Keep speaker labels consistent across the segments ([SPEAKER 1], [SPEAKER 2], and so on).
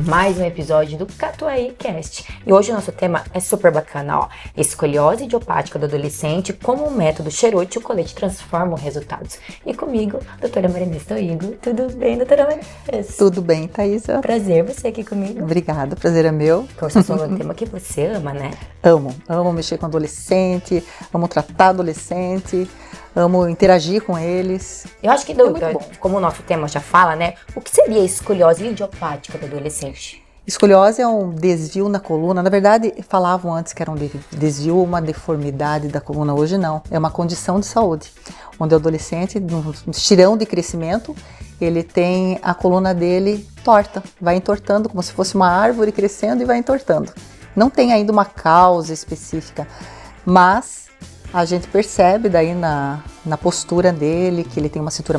[SPEAKER 1] mais um episódio do Catuai Cast. E hoje o nosso tema é super bacana, ó. Escoliose idiopática do adolescente, como o método Cherote e o colete transformam resultados. E comigo, doutora Maria Stoigo. Tudo bem, doutora Maria?
[SPEAKER 2] Tudo bem, Thaisa.
[SPEAKER 1] Prazer você aqui comigo.
[SPEAKER 2] Obrigada, prazer é meu.
[SPEAKER 1] Conversar sobre um tema que você ama, né?
[SPEAKER 2] Amo mexer com adolescente, amo tratar adolescente, amo interagir com eles.
[SPEAKER 1] Eu acho que, como o nosso tema já fala, né? O que seria a escoliose idiopática do adolescente?
[SPEAKER 2] Escoliose é um desvio na coluna. Na verdade, falavam antes que era um desvio ou uma deformidade da coluna. Hoje não. É uma condição de saúde, onde o adolescente, num estirão de crescimento, ele tem a coluna dele torta. Vai entortando como se fosse uma árvore crescendo e vai entortando. Não tem ainda uma causa específica, mas a gente percebe daí na postura dele que ele tem uma cintura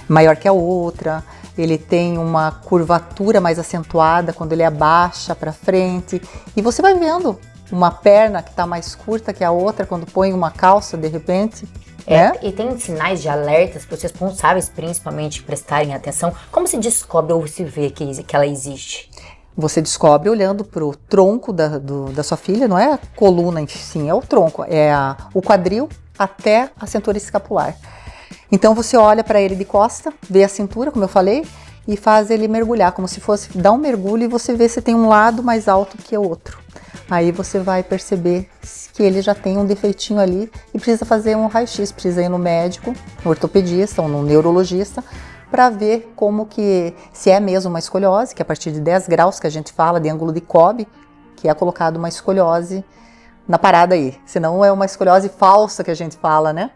[SPEAKER 2] maior que a outra, ele tem uma curvatura mais acentuada quando ele abaixa para frente, e você vai vendo uma perna que está mais curta que a outra quando põe uma calça de repente. Né?
[SPEAKER 1] E tem sinais de alertas para os responsáveis principalmente prestarem atenção. Como se descobre ou se vê que ela existe?
[SPEAKER 2] Você descobre olhando para o tronco da sua filha, não é a coluna em si, é o tronco, é o quadril até a cintura escapular. Então você olha para ele de costa, vê a cintura, como eu falei, e faz ele mergulhar, como se fosse dar um mergulho e você vê se tem um lado mais alto que o outro. Aí você vai perceber que ele já tem um defeitinho ali e precisa fazer um raio-x, precisa ir no médico, no ortopedista ou no neurologista, para ver como que, se é mesmo uma escoliose, que é a partir de 10 graus que a gente fala de ângulo de Cobb, que é colocado uma escoliose na parada aí. Senão é uma escoliose falsa que a gente fala, né?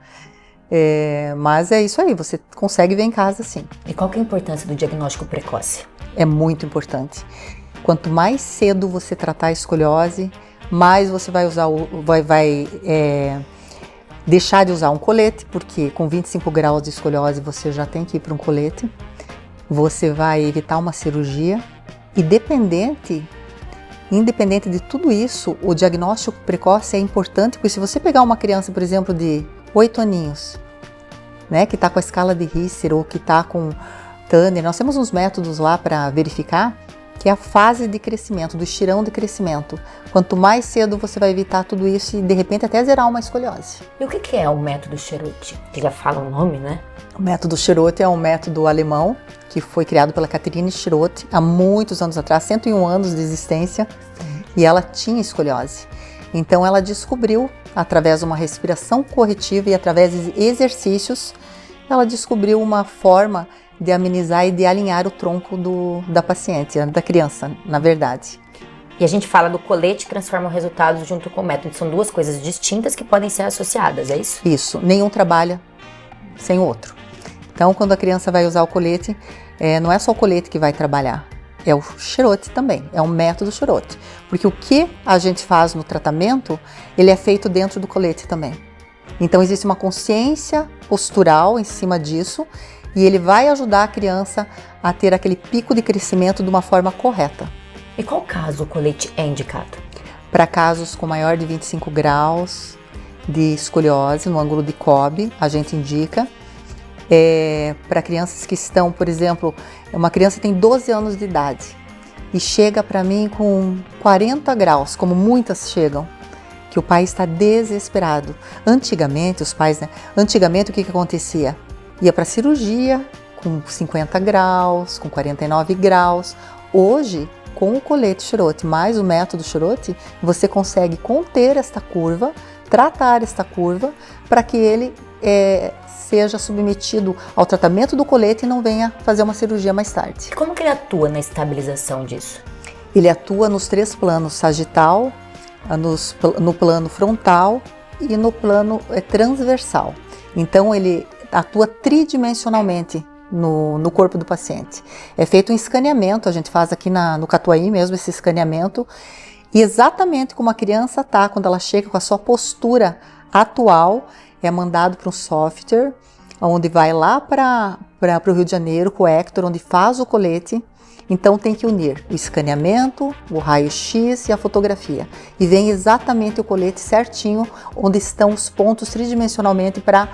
[SPEAKER 2] Mas é isso aí, você consegue ver em casa sim.
[SPEAKER 1] E qual que é a importância do diagnóstico precoce?
[SPEAKER 2] É muito importante. Quanto mais cedo você tratar a escoliose, mais você vai usar deixar de usar um colete, porque com 25 graus de escoliose você já tem que ir para um colete. Você vai evitar uma cirurgia e independente de tudo isso, o diagnóstico precoce é importante, porque se você pegar uma criança, por exemplo, de 8 aninhos, né, que está com a escala de Risser ou que está com Tanner, nós temos uns métodos lá para verificar, que é a fase de crescimento, do estirão de crescimento. Quanto mais cedo você vai evitar tudo isso e de repente até zerar uma escoliose.
[SPEAKER 1] E o que é o método Cherote? Que já fala o nome, né?
[SPEAKER 2] O método Cherote é um método alemão que foi criado pela Catherine Cherote há muitos anos atrás, 101 anos de existência, e ela tinha escoliose. Então ela descobriu, através de uma respiração corretiva e através de exercícios, ela descobriu uma forma de amenizar e de alinhar o tronco da paciente, da criança, na verdade.
[SPEAKER 1] E a gente fala do colete que transforma resultados junto com o método. São duas coisas distintas que podem ser associadas, é isso?
[SPEAKER 2] Isso, nenhum trabalha sem o outro. Então, quando a criança vai usar o colete, não é só o colete que vai trabalhar, é o Cherote também, é um método Cherote. Porque o que a gente faz no tratamento, ele é feito dentro do colete também. Então, existe uma consciência postural em cima disso, e ele vai ajudar a criança a ter aquele pico de crescimento de uma forma correta.
[SPEAKER 1] E qual caso o colete é indicado?
[SPEAKER 2] Para casos com maior de 25 graus de escoliose no ângulo de Cobb, a gente indica. Para crianças que estão, por exemplo, uma criança tem 12 anos de idade e chega para mim com 40 graus, como muitas chegam, que o pai está desesperado. Antigamente, o que acontecia? Ia para cirurgia com 50 graus, com 49 graus. Hoje, com o colete Cherote mais o método Cherote, você consegue conter esta curva, tratar esta curva, para que ele seja submetido ao tratamento do colete e não venha fazer uma cirurgia mais tarde.
[SPEAKER 1] E como que ele atua na estabilização disso?
[SPEAKER 2] Ele atua nos 3 planos, sagital, no plano frontal e no plano transversal. Então, ele atua tridimensionalmente no corpo do paciente. É feito um escaneamento, a gente faz aqui no Catuai mesmo esse escaneamento, e exatamente como a criança está, quando ela chega com a sua postura atual, é mandado para um software, onde vai lá para o Rio de Janeiro, com o Hector, onde faz o colete. Então tem que unir o escaneamento, o raio-x e a fotografia. E vem exatamente o colete certinho, onde estão os pontos tridimensionalmente para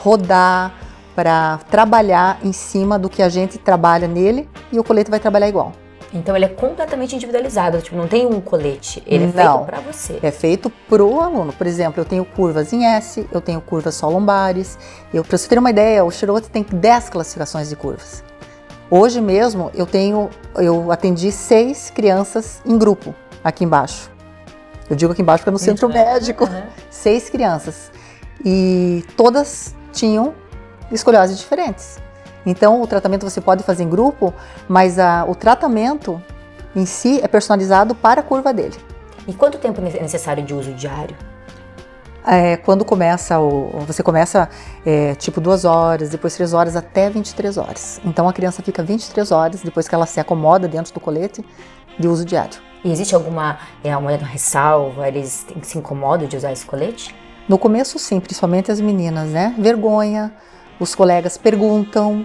[SPEAKER 2] rodar, para trabalhar em cima do que a gente trabalha nele, e o colete vai trabalhar igual.
[SPEAKER 1] Então ele é completamente individualizado, tipo, não tem um colete, ele é feito para você.
[SPEAKER 2] É feito pro aluno. Por exemplo, eu tenho curvas em S, eu tenho curvas só lombares. Para você ter uma ideia, o Chirote tem 10 classificações de curvas. Hoje mesmo eu atendi 6 crianças em grupo aqui embaixo. Eu digo aqui embaixo porque é no centro médico. 6 crianças. E todas tinham escoliose diferentes. Então, o tratamento você pode fazer em grupo, mas o tratamento em si é personalizado para a curva dele.
[SPEAKER 1] E quanto tempo é necessário de uso diário?
[SPEAKER 2] Quando você começa tipo 2 horas, depois 3 horas até 23 horas. Então, a criança fica 23 horas, depois que ela se acomoda dentro do colete, de uso diário.
[SPEAKER 1] E existe alguma ressalva? Eles se incomodam de usar esse colete?
[SPEAKER 2] No começo, sim, principalmente as meninas, né? Vergonha, os colegas perguntam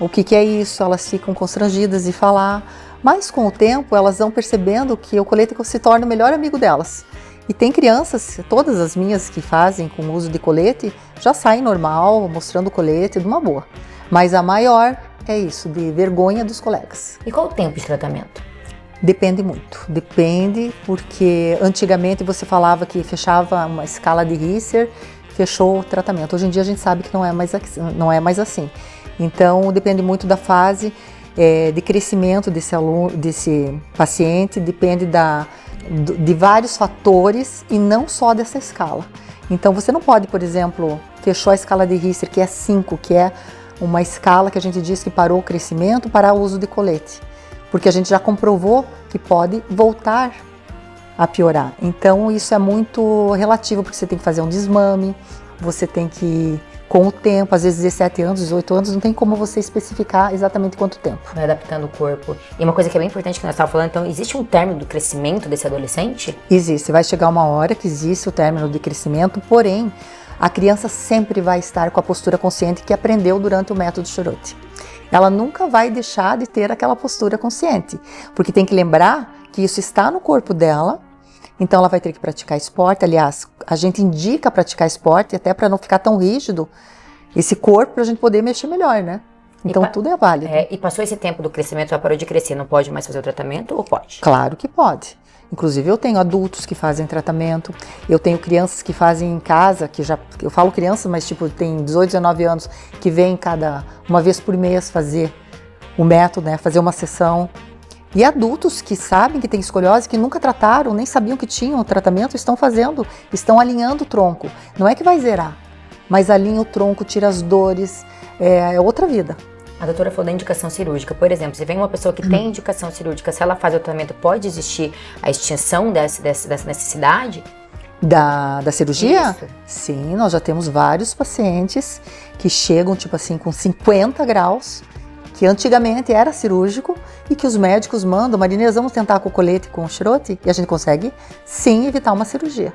[SPEAKER 2] o que é isso, elas ficam constrangidas de falar, mas com o tempo elas vão percebendo que o colete se torna o melhor amigo delas. E tem crianças, todas as minhas que fazem com o uso de colete, já saem normal, mostrando o colete, de uma boa. Mas a maior é isso, de vergonha dos colegas.
[SPEAKER 1] E qual o tempo de tratamento?
[SPEAKER 2] Depende muito, depende, porque antigamente você falava que fechava uma escala de Risser, fechou o tratamento. Hoje em dia a gente sabe que não é mais assim. Então depende muito da fase de crescimento desse paciente, depende de vários fatores e não só dessa escala. Então você não pode, por exemplo, fechou a escala de Risser, que é 5, que é uma escala que a gente diz que parou o crescimento, parar o uso de colete. Porque a gente já comprovou que pode voltar a piorar. Então isso é muito relativo, porque você tem que fazer um desmame, você tem que, com o tempo, às vezes 17 anos, 18 anos, não tem como você especificar exatamente quanto tempo.
[SPEAKER 1] Vai adaptando o corpo. E uma coisa que é bem importante que nós estávamos falando, então, existe um término do crescimento desse adolescente?
[SPEAKER 2] Existe, vai chegar uma hora que existe o término de crescimento, porém, a criança sempre vai estar com a postura consciente que aprendeu durante o método Chirote. Ela nunca vai deixar de ter aquela postura consciente, porque tem que lembrar que isso está no corpo dela, então ela vai ter que praticar esporte. Aliás, a gente indica praticar esporte até para não ficar tão rígido esse corpo, para a gente poder mexer melhor, né? Então tudo é válido.
[SPEAKER 1] E passou esse tempo do crescimento, ela parou de crescer, não pode mais fazer o tratamento ou pode?
[SPEAKER 2] Claro que pode. Inclusive eu tenho adultos que fazem tratamento, eu tenho crianças que fazem em casa, eu falo crianças, mas tipo tem 18, 19 anos, que vêm uma vez por mês fazer o método, né, fazer uma sessão. E adultos que sabem que tem escoliose, que nunca trataram, nem sabiam que tinham o tratamento, estão alinhando o tronco. Não é que vai zerar, mas alinha o tronco, tira as dores, é outra vida.
[SPEAKER 1] A doutora falou da indicação cirúrgica. Por exemplo, se vem uma pessoa que tem indicação cirúrgica, se ela faz o tratamento, pode existir a extinção dessa necessidade?
[SPEAKER 2] Da cirurgia?
[SPEAKER 1] Isso.
[SPEAKER 2] Sim, nós já temos vários pacientes que chegam, tipo assim, com 50 graus, que antigamente era cirúrgico e que os médicos mandam, Marinês, vamos tentar com o colete, com o Chirote, e a gente consegue, sim, evitar uma cirurgia.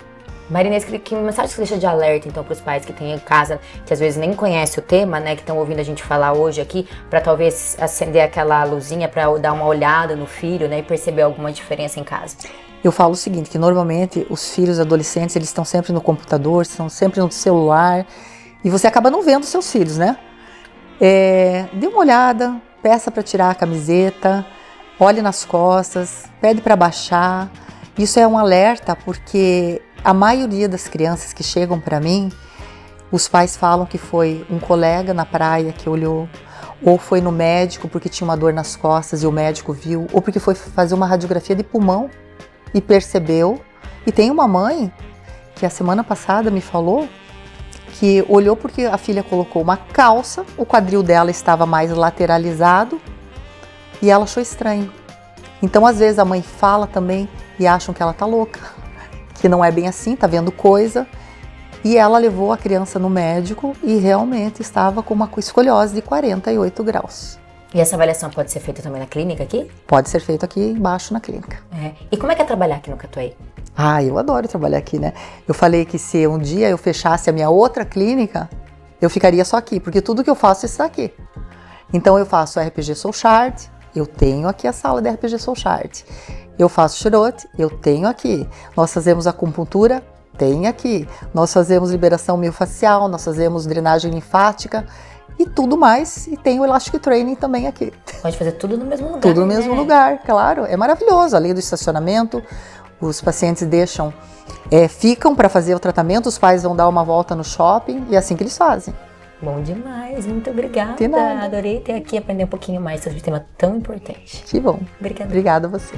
[SPEAKER 1] Marinês, que mensagem você deixa de alerta, então, para os pais que têm em casa, que às vezes nem conhecem o tema, né, que estão ouvindo a gente falar hoje aqui, para talvez acender aquela luzinha para dar uma olhada no filho, né, e perceber alguma diferença em casa?
[SPEAKER 2] Eu falo o seguinte, que normalmente os filhos adolescentes, eles estão sempre no computador, estão sempre no celular, e você acaba não vendo seus filhos, né? Dê uma olhada, peça para tirar a camiseta, olhe nas costas, pede para baixar. Isso é um alerta, porque a maioria das crianças que chegam para mim, os pais falam que foi um colega na praia que olhou, ou foi no médico porque tinha uma dor nas costas e o médico viu, ou porque foi fazer uma radiografia de pulmão e percebeu. E tem uma mãe que a semana passada me falou que olhou porque a filha colocou uma calça, o quadril dela estava mais lateralizado e ela achou estranho. Então, às vezes, a mãe fala também e acham que ela tá louca, que não é bem assim, tá vendo coisa. E ela levou a criança no médico e realmente estava com uma escoliose de 48 graus.
[SPEAKER 1] E essa avaliação pode ser feita também na clínica aqui?
[SPEAKER 2] Pode ser feita aqui embaixo na clínica.
[SPEAKER 1] E como é que é trabalhar aqui no Catuaí?
[SPEAKER 2] Eu adoro trabalhar aqui, né? Eu falei que se um dia eu fechasse a minha outra clínica, eu ficaria só aqui, porque tudo que eu faço está aqui. Então eu faço RPG Soul Chart, eu tenho aqui a sala de RPG Soul Chart. Eu faço Chirote, eu tenho aqui. Nós fazemos acupuntura, tem aqui. Nós fazemos liberação miofascial, nós fazemos drenagem linfática. e tudo mais. E tem o Elastic Training também aqui.
[SPEAKER 1] Pode fazer tudo no mesmo lugar.
[SPEAKER 2] Tudo no mesmo
[SPEAKER 1] né?
[SPEAKER 2] lugar, claro. É maravilhoso. Além do estacionamento, os pacientes ficam para fazer o tratamento, os pais vão dar uma volta no shopping e é assim que eles fazem.
[SPEAKER 1] Bom demais, muito obrigada.
[SPEAKER 2] De nada.
[SPEAKER 1] Adorei ter aqui e aprender um pouquinho mais sobre esse tema tão importante.
[SPEAKER 2] Que bom.
[SPEAKER 1] Obrigada.
[SPEAKER 2] Obrigada a você.